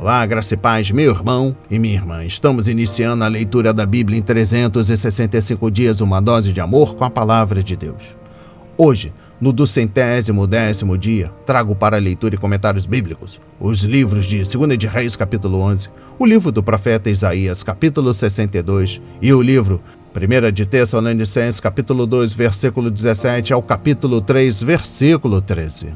Olá, graça e paz, meu irmão e minha irmã. Estamos iniciando a leitura da Bíblia em 365 dias, uma dose de amor com a palavra de Deus. Hoje, no 210º dia, trago para leitura e comentários bíblicos os livros de 2 de Reis, capítulo 11, o livro do profeta Isaías, capítulo 62, e o livro 1 de Tessalonicenses, capítulo 2, versículo 17, ao capítulo 3, versículo 13.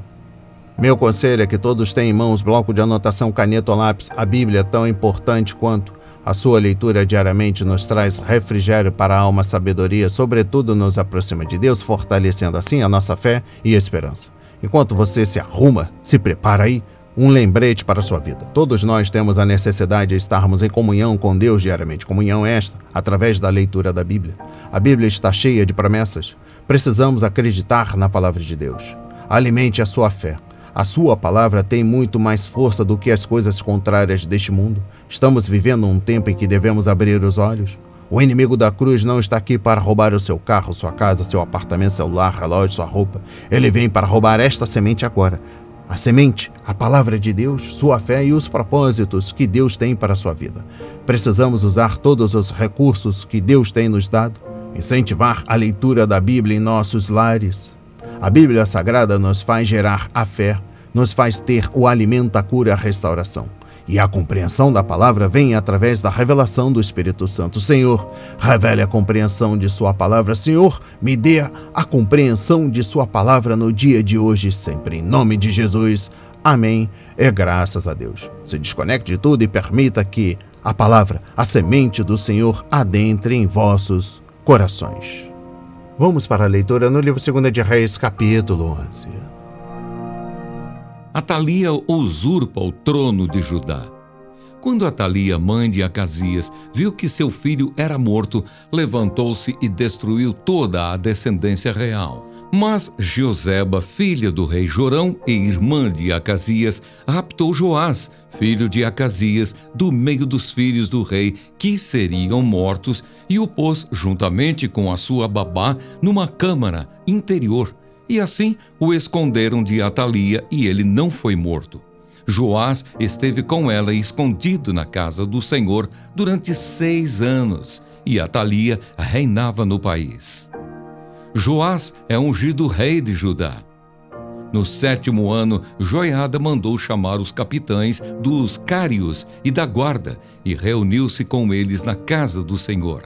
Meu conselho é que todos tenham em mãos bloco de anotação, caneta ou lápis. A Bíblia é tão importante quanto a sua leitura diariamente nos traz refrigério para a alma, sabedoria, sobretudo nos aproxima de Deus, fortalecendo assim a nossa fé e esperança. Enquanto você se arruma, se prepara aí, um lembrete para a sua vida. Todos nós temos a necessidade de estarmos em comunhão com Deus diariamente. Comunhão esta, através da leitura da Bíblia. A Bíblia está cheia de promessas. Precisamos acreditar na palavra de Deus. Alimente a sua fé. A sua palavra tem muito mais força do que as coisas contrárias deste mundo. Estamos vivendo um tempo em que devemos abrir os olhos. O inimigo da cruz não está aqui para roubar o seu carro, sua casa, seu apartamento, celular, relógio, sua roupa. Ele vem para roubar esta semente agora. A semente, a palavra de Deus, sua fé e os propósitos que Deus tem para a sua vida. Precisamos usar todos os recursos que Deus tem nos dado. Incentivar a leitura da Bíblia em nossos lares. A Bíblia Sagrada nos faz gerar a fé, nos faz ter o alimento, a cura e a restauração. E a compreensão da palavra vem através da revelação do Espírito Santo. Senhor, revele a compreensão de sua palavra. Senhor, me dê a compreensão de sua palavra no dia de hoje e sempre. Em nome de Jesus, amém. E graças a Deus. Se desconecte de tudo e permita que a palavra, a semente do Senhor, adentre em vossos corações. Vamos para a leitura no livro 2 de Reis, capítulo 11. Atalia usurpa o trono de Judá. Quando Atalia, mãe de Acasias, viu que seu filho era morto, levantou-se e destruiu toda a descendência real. Mas Joseba, filha do rei Jorão e irmã de Acasias, raptou Joás, filho de Acasias, do meio dos filhos do rei, que seriam mortos, e o pôs juntamente com a sua babá numa câmara interior. E assim o esconderam de Atalia, e ele não foi morto. Joás esteve com ela escondido na casa do Senhor durante 6 anos, e Atalia reinava no país. Joás é ungido rei de Judá. No 7º ano, Joiada mandou chamar os capitães dos cários e da guarda e reuniu-se com eles na casa do Senhor.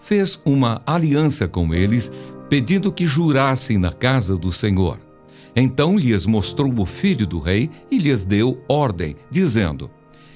Fez uma aliança com eles, pedindo que jurassem na casa do Senhor. Então lhes mostrou o filho do rei e lhes deu ordem, dizendo: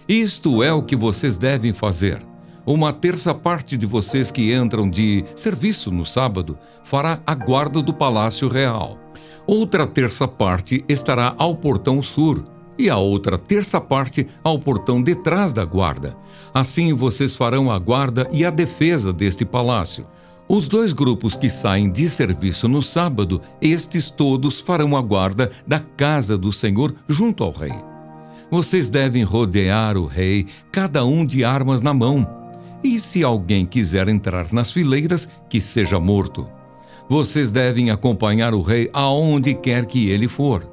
Isto é o que vocês devem fazer. 1/3 de vocês que entram de serviço no sábado fará a guarda do palácio real. Outra 1/3 estará ao portão sul, e a outra 1/3 ao portão detrás da guarda. Assim vocês farão a guarda e a defesa deste palácio. Os 2 grupos que saem de serviço no sábado, estes todos farão a guarda da casa do Senhor junto ao rei. Vocês devem rodear o rei, cada um de armas na mão. E se alguém quiser entrar nas fileiras, que seja morto. Vocês devem acompanhar o rei aonde quer que ele for.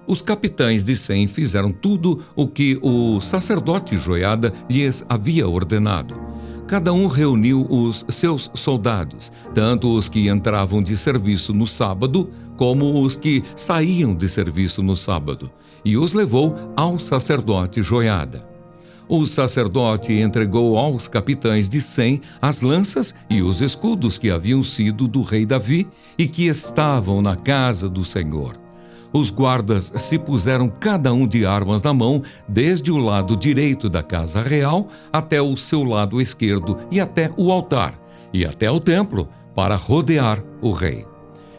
Os capitães de 100 fizeram tudo o que o sacerdote Joiada lhes havia ordenado. Cada um reuniu os seus soldados, tanto os que entravam de serviço no sábado, como os que saíam de serviço no sábado, e os levou ao sacerdote Joiada. O sacerdote entregou aos capitães de 100 as lanças e os escudos que haviam sido do rei Davi e que estavam na casa do Senhor. Os guardas se puseram cada um de armas na mão, desde o lado direito da casa real até o seu lado esquerdo e até o altar, e até o templo, para rodear o rei.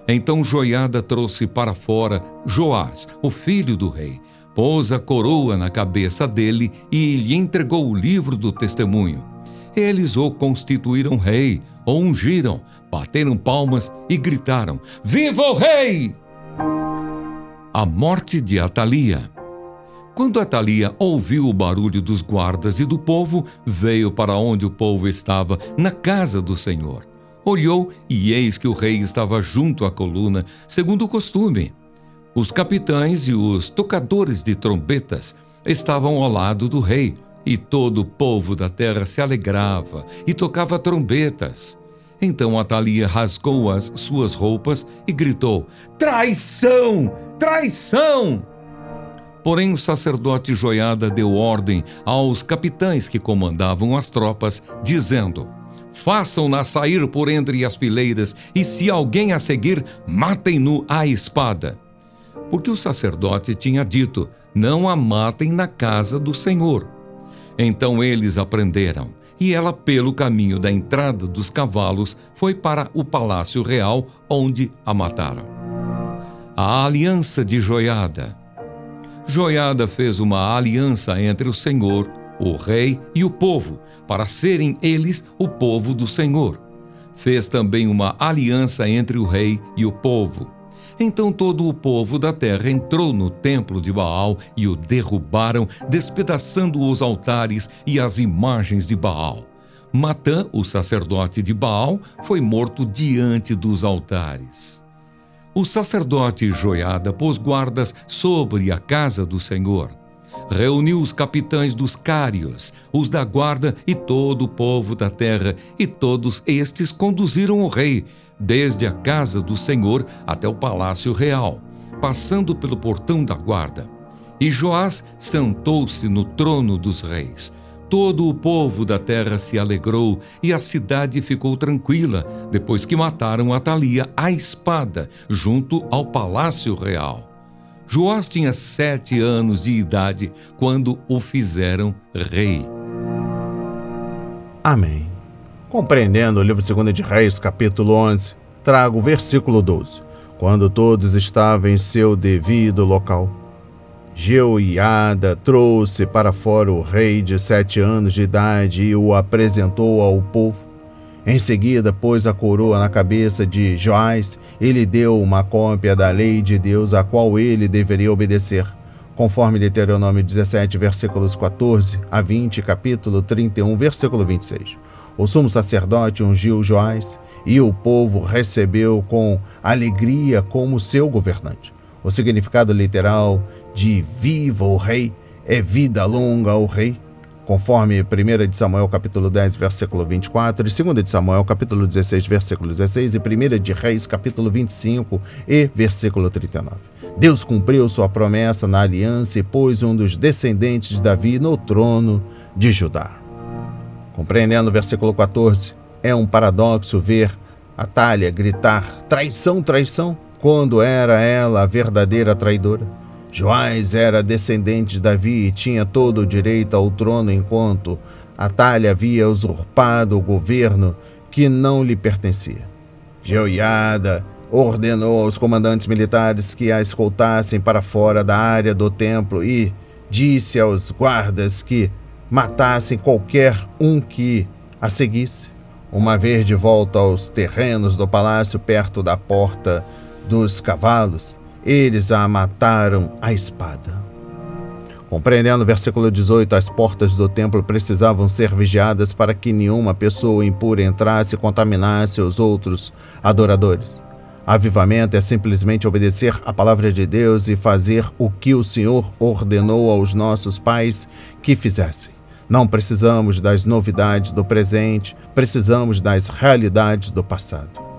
Então Joiada trouxe para fora Joás, o filho do rei, pôs a coroa na cabeça dele e lhe entregou o livro do testemunho. Eles o constituíram rei, o ungiram, bateram palmas e gritaram: Viva o rei! A morte de Atalia. Quando Atalia ouviu o barulho dos guardas e do povo, veio para onde o povo estava, na casa do Senhor. Olhou e eis que o rei estava junto à coluna, segundo o costume. Os capitães e os tocadores de trombetas estavam ao lado do rei, e todo o povo da terra se alegrava e tocava trombetas. Então Atalia rasgou as suas roupas e gritou: traição! Traição! Porém o sacerdote Joiada deu ordem aos capitães que comandavam as tropas, dizendo: façam-na sair por entre as fileiras, e se alguém a seguir, matem-no à espada. Porque o sacerdote tinha dito: não a matem na casa do Senhor. Então eles a prenderam, e ela, pelo caminho da entrada dos cavalos, foi para o palácio real, onde a mataram. A aliança de Joiada. Joiada fez uma aliança entre o Senhor, o rei e o povo, para serem eles o povo do Senhor. Fez também uma aliança entre o rei e o povo. Então todo o povo da terra entrou no templo de Baal e o derrubaram, despedaçando os altares e as imagens de Baal. Matã, o sacerdote de Baal, foi morto diante dos altares. O sacerdote Joiada pôs guardas sobre a casa do Senhor. Reuniu os capitães dos cários, os da guarda e todo o povo da terra, e todos estes conduziram o rei, desde a casa do Senhor até o palácio real, passando pelo portão da guarda. E Joás sentou-se no trono dos reis. Todo o povo da terra se alegrou e a cidade ficou tranquila, depois que mataram Atalia à espada, junto ao palácio real. Joás tinha 7 anos de idade quando o fizeram rei. Amém. Compreendendo o livro 2 de Reis, capítulo 11, trago o versículo 12. Quando todos estavam em seu devido local, Jeoiada trouxe para fora o rei de 7 anos de idade e o apresentou ao povo. Em seguida, pôs a coroa na cabeça de Joás e lhe deu uma cópia da lei de Deus, a qual ele deveria obedecer, conforme Deuteronômio 17, versículos 14 a 20, capítulo 31, versículo 26. O sumo sacerdote ungiu Joás e o povo recebeu com alegria como seu governante. O significado literal de viva o rei é vida longa ao rei, conforme 1 de Samuel capítulo 10, versículo 24, e 2 de Samuel capítulo 16, versículo 16, e 1 de Reis capítulo 25 e versículo 39. Deus cumpriu sua promessa na aliança e pôs um dos descendentes de Davi no trono de Judá. Compreendendo o versículo 14, é um paradoxo ver Atalia gritar traição, traição, quando era ela a verdadeira traidora. Joás era descendente de Davi e tinha todo o direito ao trono, enquanto Atalia havia usurpado o governo que não lhe pertencia. Jeoiada ordenou aos comandantes militares que a escoltassem para fora da área do templo e disse aos guardas que matassem qualquer um que a seguisse. Uma vez de volta aos terrenos do palácio perto da porta dos cavalos, eles a mataram à espada. Compreendendo o versículo 18, as portas do templo precisavam ser vigiadas para que nenhuma pessoa impura entrasse e contaminasse os outros adoradores. Avivamento é simplesmente obedecer à palavra de Deus e fazer o que o Senhor ordenou aos nossos pais que fizessem. Não precisamos das novidades do presente, precisamos das realidades do passado.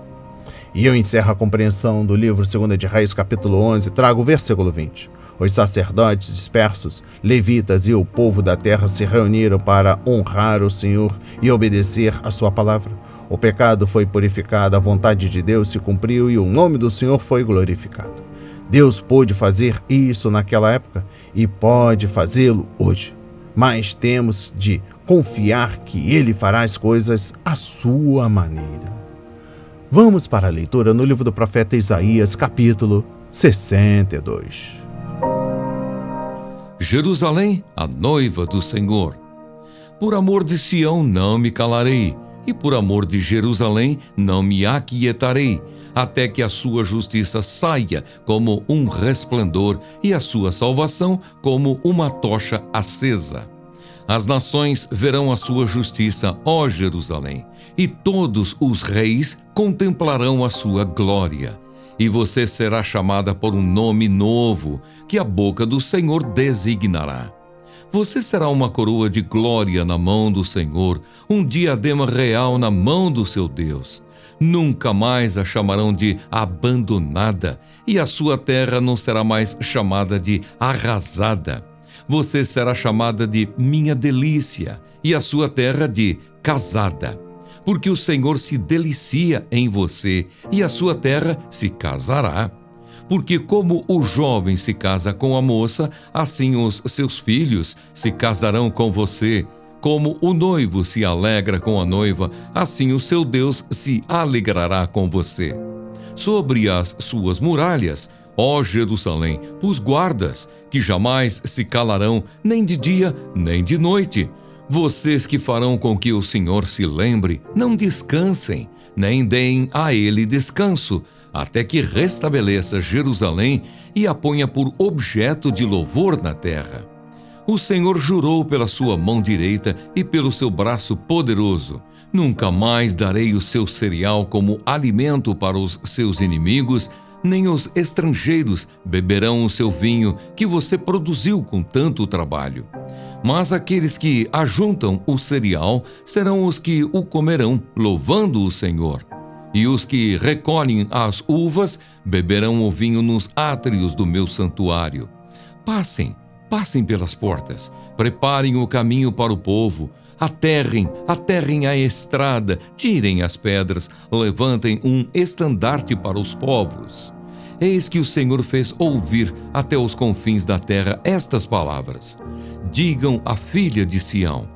E eu encerro a compreensão do livro 2 de Reis, capítulo 11, trago o versículo 20. Os sacerdotes dispersos, levitas e o povo da terra se reuniram para honrar o Senhor e obedecer a sua palavra. O pecado foi purificado, a vontade de Deus se cumpriu e o nome do Senhor foi glorificado. Deus pôde fazer isso naquela época e pode fazê-lo hoje. Mas temos de confiar que Ele fará as coisas à sua maneira. Vamos para a leitura no livro do profeta Isaías, capítulo 62. Jerusalém, a noiva do Senhor. Por amor de Sião não me calarei, e por amor de Jerusalém não me aquietarei, até que a sua justiça saia como um resplendor e a sua salvação como uma tocha acesa. As nações verão a sua justiça, ó Jerusalém, e todos os reis contemplarão a sua glória. E você será chamada por um nome novo, que a boca do Senhor designará. Você será uma coroa de glória na mão do Senhor, um diadema real na mão do seu Deus. Nunca mais a chamarão de abandonada, e a sua terra não será mais chamada de arrasada. Você será chamada de minha delícia, e a sua terra de casada. Porque o Senhor se delicia em você, e a sua terra se casará. Porque como o jovem se casa com a moça, assim os seus filhos se casarão com você. Como o noivo se alegra com a noiva, assim o seu Deus se alegrará com você. Sobre as suas muralhas, ó Jerusalém, pus guardas, que jamais se calarão, nem de dia, nem de noite. Vocês que farão com que o Senhor se lembre, não descansem, nem deem a ele descanso, até que restabeleça Jerusalém e a ponha por objeto de louvor na terra. O Senhor jurou pela sua mão direita e pelo seu braço poderoso: nunca mais darei o seu cereal como alimento para os seus inimigos, nem os estrangeiros beberão o seu vinho que você produziu com tanto trabalho. Mas aqueles que ajuntam o cereal serão os que o comerão, louvando o Senhor. E os que recolhem as uvas beberão o vinho nos átrios do meu santuário. Passem pelas portas, preparem o caminho para o povo, aterrem a estrada, tirem as pedras, levantem um estandarte para os povos. Eis que o Senhor fez ouvir até os confins da terra estas palavras. Digam à filha de Sião: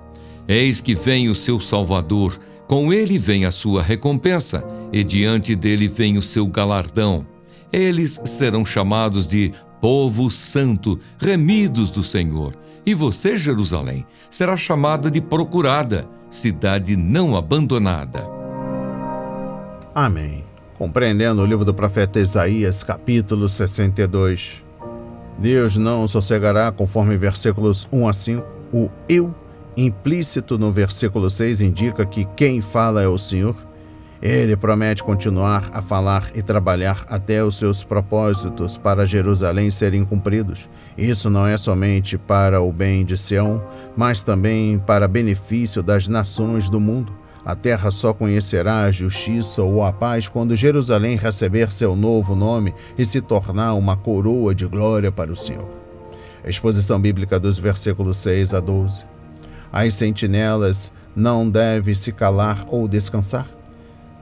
eis que vem o seu Salvador, com ele vem a sua recompensa, e diante dele vem o seu galardão. Eles serão chamados de povo santo, remidos do Senhor. E você, Jerusalém, será chamada de procurada, cidade não abandonada. Amém. Compreendendo o livro do profeta Isaías, capítulo 62. Deus não sossegará, conforme versículos 1 a 5. O eu implícito no versículo 6 indica que quem fala é o Senhor. Ele promete continuar a falar e trabalhar até os seus propósitos para Jerusalém serem cumpridos. Isso não é somente para o bem de Sião, mas também para benefício das nações do mundo. A terra só conhecerá a justiça ou a paz quando Jerusalém receber seu novo nome e se tornar uma coroa de glória para o Senhor. Exposição bíblica dos versículos 6 a 12. As sentinelas não devem se calar ou descansar.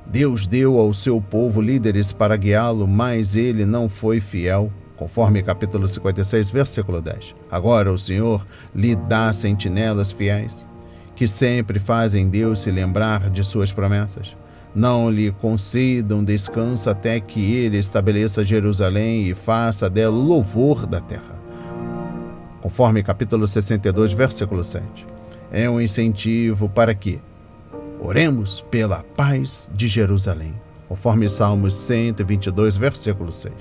Deus deu ao seu povo líderes para guiá-lo, mas ele não foi fiel, conforme capítulo 56, versículo 10. Agora o Senhor lhe dá sentinelas fiéis, que sempre fazem Deus se lembrar de suas promessas. Não lhe concedam descanso até que ele estabeleça Jerusalém e faça dela louvor da terra. Conforme capítulo 62, versículo 7. É um incentivo para que oremos pela paz de Jerusalém, conforme Salmos 122, versículo 6.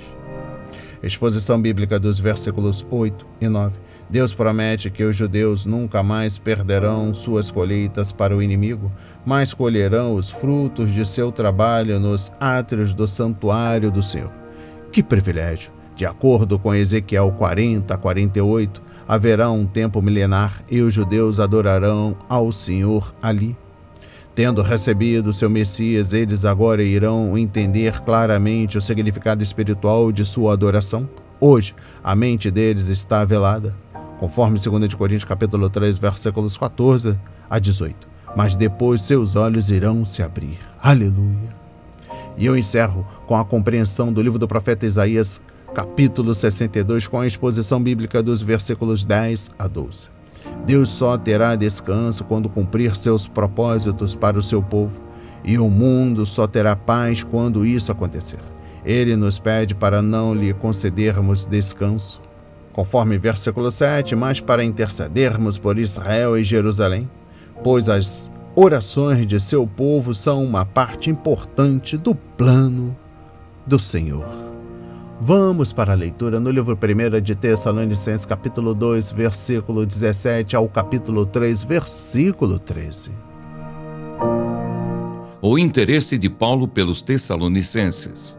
Exposição bíblica dos versículos 8 e 9. Deus promete que os judeus nunca mais perderão suas colheitas para o inimigo, mas colherão os frutos de seu trabalho nos átrios do santuário do Senhor. Que privilégio! De acordo com Ezequiel 40, 48, haverá um tempo milenar e os judeus adorarão ao Senhor ali. Tendo recebido seu Messias, eles agora irão entender claramente o significado espiritual de sua adoração. Hoje, a mente deles está velada, conforme 2 Coríntios capítulo 3, versículos 14 a 18. Mas depois seus olhos irão se abrir. Aleluia! E eu encerro com a compreensão do livro do profeta Isaías, capítulo 62, com a exposição bíblica dos versículos 10 a 12. Deus só terá descanso quando cumprir seus propósitos para o seu povo, e o mundo só terá paz quando isso acontecer. Ele nos pede para não lhe concedermos descanso, conforme versículo 7, mas para intercedermos por Israel e Jerusalém, pois as orações de seu povo são uma parte importante do plano do Senhor. Vamos para a leitura no livro 1 de Tessalonicenses, capítulo 2, versículo 17 ao capítulo 3, versículo 13. O interesse de Paulo pelos Tessalonicenses.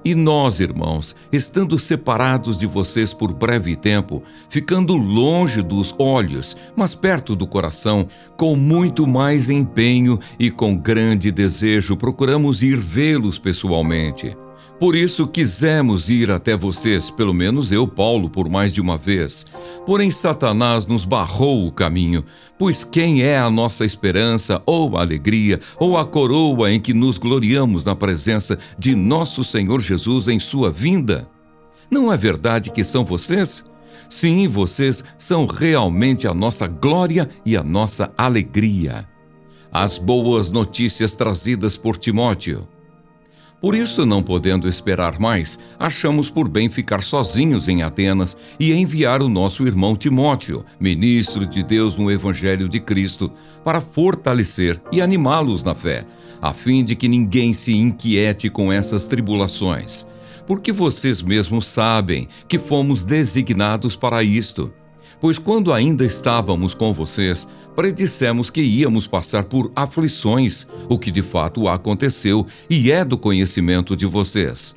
E nós, irmãos, estando separados de vocês por breve tempo, ficando longe dos olhos, mas perto do coração, com muito mais empenho e com grande desejo, procuramos ir vê-los pessoalmente. Por isso quisemos ir até vocês, pelo menos eu, Paulo, por mais de uma vez. Porém, Satanás nos barrou o caminho, pois quem é a nossa esperança, ou a alegria, ou a coroa em que nos gloriamos na presença de nosso Senhor Jesus em sua vinda? Não é verdade que são vocês? Sim, vocês são realmente a nossa glória e a nossa alegria. As boas notícias trazidas por Timóteo. Por isso, não podendo esperar mais, achamos por bem ficar sozinhos em Atenas e enviar o nosso irmão Timóteo, ministro de Deus no Evangelho de Cristo, para fortalecer e animá-los na fé, a fim de que ninguém se inquiete com essas tribulações. Porque vocês mesmos sabem que fomos designados para isto. Pois quando ainda estávamos com vocês, predissemos que íamos passar por aflições, o que de fato aconteceu e é do conhecimento de vocês.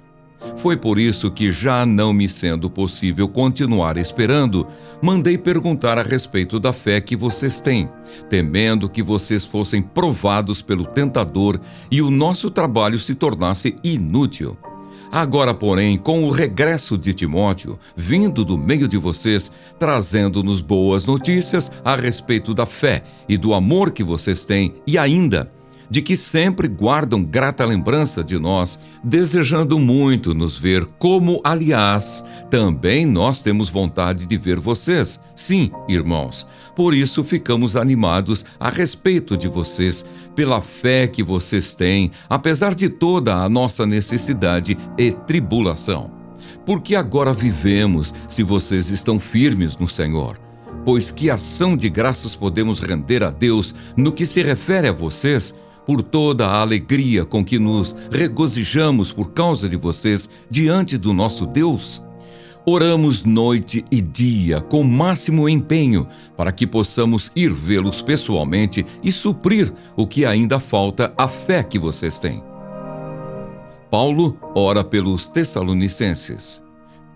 Foi por isso que, já não me sendo possível continuar esperando, mandei perguntar a respeito da fé que vocês têm, temendo que vocês fossem provados pelo tentador e o nosso trabalho se tornasse inútil. Agora, porém, com o regresso de Timóteo, vindo do meio de vocês, trazendo-nos boas notícias a respeito da fé e do amor que vocês têm, e ainda de que sempre guardam grata lembrança de nós, desejando muito nos ver, como, aliás, também nós temos vontade de ver vocês. Sim, irmãos, por isso ficamos animados a respeito de vocês, pela fé que vocês têm, apesar de toda a nossa necessidade e tribulação. Porque agora vivemos, se vocês estão firmes no Senhor. Pois que ação de graças podemos render a Deus no que se refere a vocês, por toda a alegria com que nos regozijamos por causa de vocês diante do nosso Deus? Oramos noite e dia com máximo empenho para que possamos ir vê-los pessoalmente e suprir o que ainda falta à fé que vocês têm. Paulo ora pelos Tessalonicenses.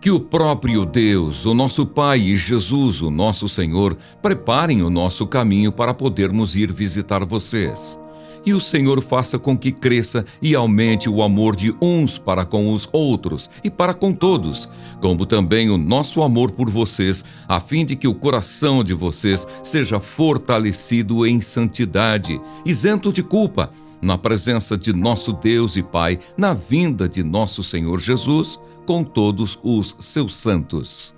Que o próprio Deus, o nosso Pai, e Jesus, o nosso Senhor, preparem o nosso caminho para podermos ir visitar vocês. E o Senhor faça com que cresça e aumente o amor de uns para com os outros e para com todos, como também o nosso amor por vocês, a fim de que o coração de vocês seja fortalecido em santidade, isento de culpa, na presença de nosso Deus e Pai, na vinda de nosso Senhor Jesus, com todos os seus santos.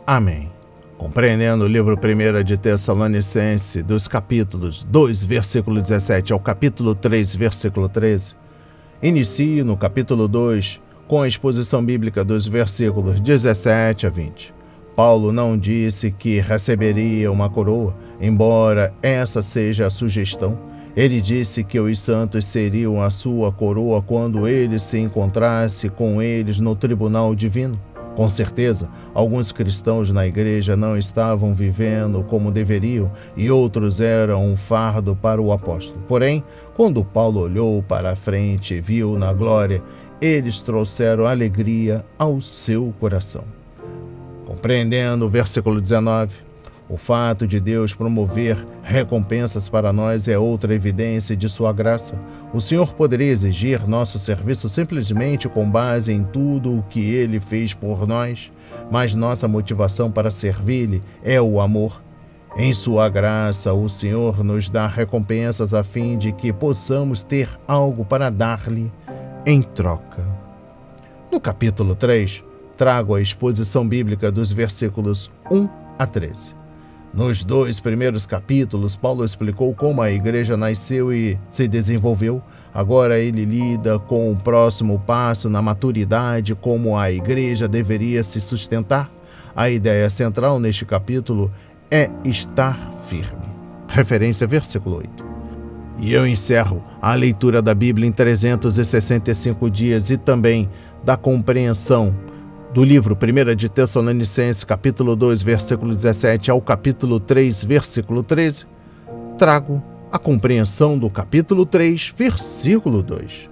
Amém. Compreendendo o livro 1 de Tessalonicenses, dos capítulos 2, versículo 17 ao capítulo 3, versículo 13, inicio no capítulo 2 com a exposição bíblica dos versículos 17 a 20. Paulo não disse que receberia uma coroa, embora essa seja a sugestão. Ele disse que os santos seriam a sua coroa quando ele se encontrasse com eles no tribunal divino. Com certeza, alguns cristãos na igreja não estavam vivendo como deveriam e outros eram um fardo para o apóstolo. Porém, quando Paulo olhou para a frente e viu na glória, eles trouxeram alegria ao seu coração. Compreendendo o versículo 19, o fato de Deus promover recompensas para nós é outra evidência de sua graça. O Senhor poderia exigir nosso serviço simplesmente com base em tudo o que Ele fez por nós, mas nossa motivação para servir-lhe é o amor. Em sua graça, o Senhor nos dá recompensas a fim de que possamos ter algo para dar-lhe em troca. No capítulo 3, trago a exposição bíblica dos versículos 1 a 13. Nos 2 primeiros capítulos, Paulo explicou como a igreja nasceu e se desenvolveu. Agora ele lida com o próximo passo na maturidade, como a igreja deveria se sustentar. A ideia central neste capítulo é estar firme. Referência versículo 8. E eu encerro a leitura da Bíblia em 365 dias e também da compreensão do livro 1 de Tessalonicenses, capítulo 2, versículo 17 ao capítulo 3, versículo 13, trago a compreensão do capítulo 3, versículo 2.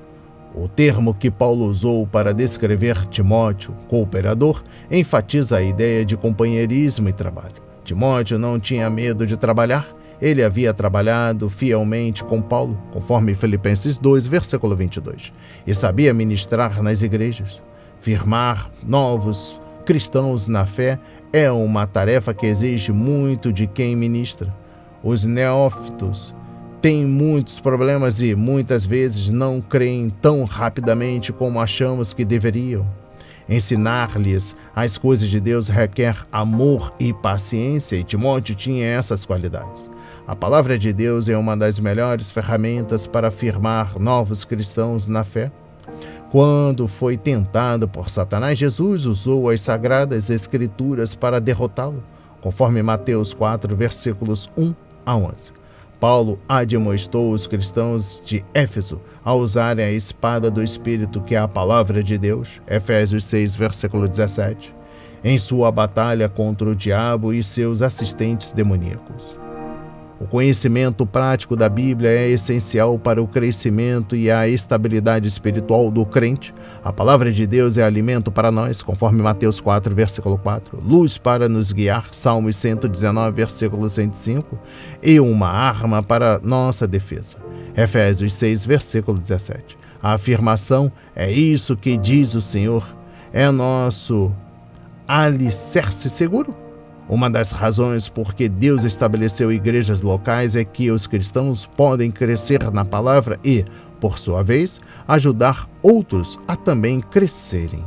O termo que Paulo usou para descrever Timóteo, cooperador, enfatiza a ideia de companheirismo e trabalho. Timóteo não tinha medo de trabalhar. Ele havia trabalhado fielmente com Paulo, conforme Filipenses 2, versículo 22, e sabia ministrar nas igrejas. Firmar novos cristãos na fé é uma tarefa que exige muito de quem ministra. Os neófitos têm muitos problemas e muitas vezes não creem tão rapidamente como achamos que deveriam. Ensinar-lhes as coisas de Deus requer amor e paciência, e Timóteo tinha essas qualidades. A palavra de Deus é uma das melhores ferramentas para firmar novos cristãos na fé. Quando foi tentado por Satanás, Jesus usou as sagradas escrituras para derrotá-lo, conforme Mateus 4, versículos 1 a 11. Paulo admoestou os cristãos de Éfeso a usarem a espada do Espírito, que é a palavra de Deus, Efésios 6, versículo 17, em sua batalha contra o diabo e seus assistentes demoníacos. O conhecimento prático da Bíblia é essencial para o crescimento e a estabilidade espiritual do crente. A palavra de Deus é alimento para nós, conforme Mateus 4, versículo 4, luz para nos guiar, Salmos 119, versículo 105, e uma arma para nossa defesa, Efésios 6, versículo 17. A afirmação "é isso que diz o Senhor" é nosso alicerce seguro. Uma das razões por que Deus estabeleceu igrejas locais é que os cristãos podem crescer na palavra e, por sua vez, ajudar outros a também crescerem.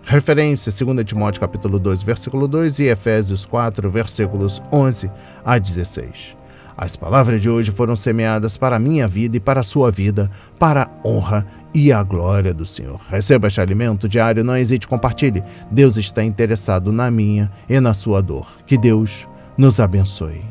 Referência 2 Timóteo capítulo 2, versículo 2 e Efésios 4, versículos 11 a 16. As palavras de hoje foram semeadas para a minha vida e para a sua vida, para a honra e a glória do Senhor. Receba este alimento diário, não hesite, compartilhe. Deus está interessado na minha e na sua dor. Que Deus nos abençoe.